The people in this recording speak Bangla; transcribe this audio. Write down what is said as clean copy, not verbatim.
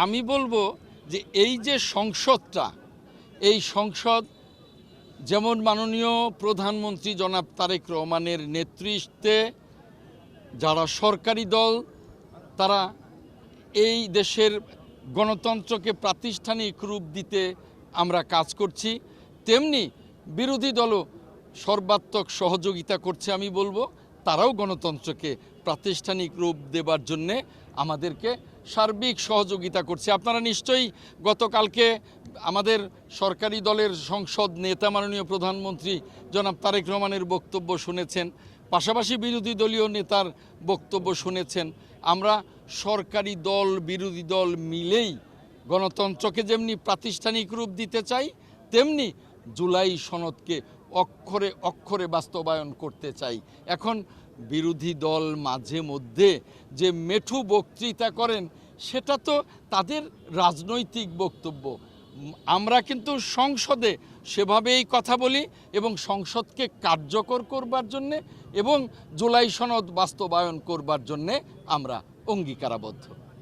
আমি বলবো যে এই যে সংসদটা, এই সংসদ যেমন মাননীয় প্রধানমন্ত্রী জনাব তারেক রহমানের নেতৃত্বে যারা সরকারি দল তারা এই দেশের গণতন্ত্রকে প্রাতিষ্ঠানিক রূপ দিতে আমরা কাজ করছি, তেমনি বিরোধী দলও সর্বাত্মক সহযোগিতা করছে। আমি বলবো তারাও গণতন্ত্রকে প্রাতিষ্ঠানিক রূপ দেবার জন্যে আমাদেরকে সার্বিক সহযোগিতা করছে। আপনারা নিশ্চয়ই গতকালকে আমাদের সরকারি দলের সংসদ নেতা মাননীয় প্রধানমন্ত্রী জনাব তারেক রহমানের বক্তব্য শুনেছেন, পাশাপাশি বিরোধী দলীয় নেতার বক্তব্য শুনেছেন। আমরা সরকারি দল বিরোধী দল মিলেই গণতন্ত্রকে যেমনি প্রাতিষ্ঠানিক রূপ দিতে চাই, তেমনি জুলাই সনদকে অক্ষরে অক্ষরে বাস্তবায়ন করতে চাই। এখন বিরোধী দল মাঝে মধ্যে যে মেঠু বক্তৃতা করেন সেটা তো তাদের রাজনৈতিক বক্তব্য। আমরা কিন্তু সংসদে সেভাবেই কথা বলি এবং সংসদকে কার্যকর করবার জন্যে এবং জুলাই সনদ বাস্তবায়ন করবার জন্যে আমরা অঙ্গীকারাবদ্ধ।